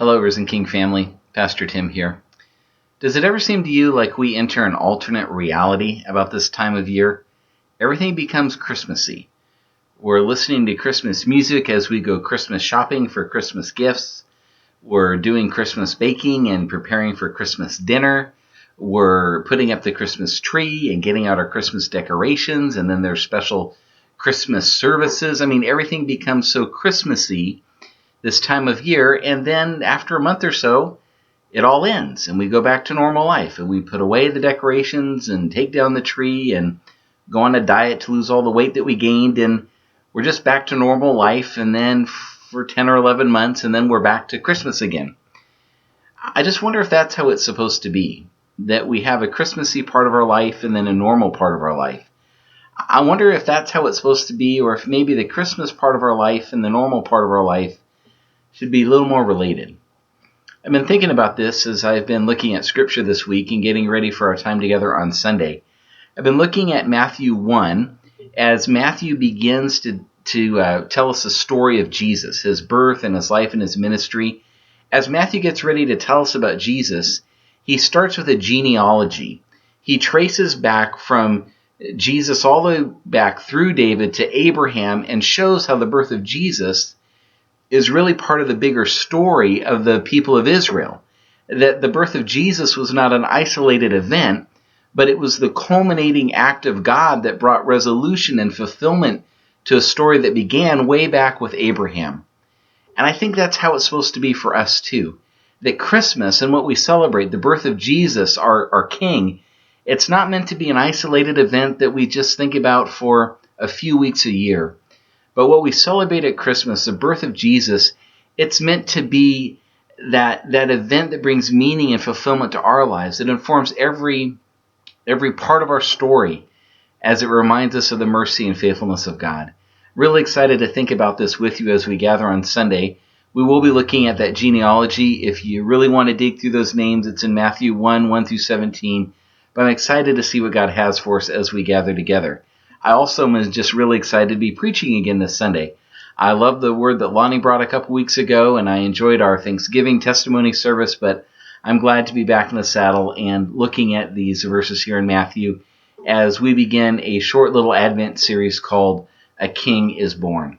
Hello, Risen King family. Pastor Tim here. Does it ever seem to you like we enter an alternate reality about this time of year? Everything becomes Christmassy. We're listening to Christmas music as we go Christmas shopping for Christmas gifts. We're doing Christmas baking and preparing for Christmas dinner. We're putting up the Christmas tree and getting out our Christmas decorations, and then there's special Christmas services. Everything becomes so Christmassy this time of year, and then after a month or so, it all ends, and we go back to normal life, and we put away the decorations and take down the tree and go on a diet to lose all the weight that we gained, and we're just back to normal life, and then for 10 or 11 months, and then we're back to Christmas again. I just wonder if that's how it's supposed to be, that we have a Christmassy part of our life and then a normal part of our life. I wonder if that's how it's supposed to be, or if maybe the Christmas part of our life and the normal part of our life should be a little more related. I've been thinking about this as I've been looking at Scripture this week and getting ready for our time together on Sunday. I've been looking at Matthew 1 as Matthew begins to tell us the story of Jesus, his birth and his life and his ministry. As Matthew gets ready to tell us about Jesus, he starts with a genealogy. He traces back from Jesus all the way back through David to Abraham and shows how the birth of Jesus is really part of the bigger story of the people of Israel. That the birth of Jesus was not an isolated event, but it was the culminating act of God that brought resolution and fulfillment to a story that began way back with Abraham. And I think that's how it's supposed to be for us too. That Christmas and what we celebrate, the birth of Jesus, our King, it's not meant to be an isolated event that we just think about for a few weeks a year. But what we celebrate at Christmas, the birth of Jesus, it's meant to be that event that brings meaning and fulfillment to our lives. It informs every part of our story as it reminds us of the mercy and faithfulness of God. Really excited to think about this with you as we gather on Sunday. We will be looking at that genealogy. If you really want to dig through those names, it's in Matthew 1 through 17. But I'm excited to see what God has for us as we gather together. I also am just really excited to be preaching again this Sunday. I love the word that Lonnie brought a couple weeks ago, and I enjoyed our Thanksgiving testimony service, but I'm glad to be back in the saddle and looking at these verses here in Matthew as we begin a short little Advent series called A King is Born.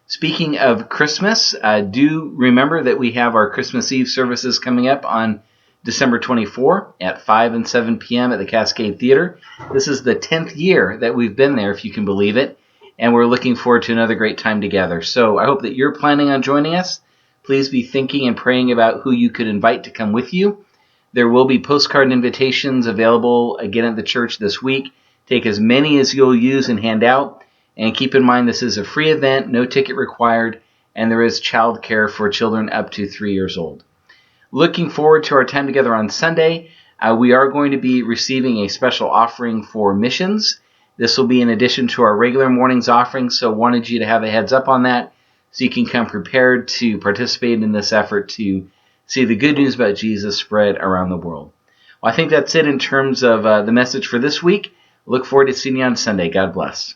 Speaking of Christmas, do remember that we have our Christmas Eve services coming up on December 24 at 5 and 7 p.m. at the Cascade Theater. This is the 10th year that we've been there, if you can believe it, and we're looking forward to another great time together. So I hope that you're planning on joining us. Please be thinking and praying about who you could invite to come with you. There will be postcard invitations available again at the church this week. Take as many as you'll use and hand out. And keep in mind this is a free event, no ticket required, and there is child care for children up to 3 years old. Looking forward to our time together on Sunday. We are going to be receiving a special offering for missions. This will be in addition to our regular morning's offering, so wanted you to have a heads up on that so you can come prepared to participate in this effort to see the good news about Jesus spread around the world. Well, I think that's it in terms of the message for this week. Look forward to seeing you on Sunday. God bless.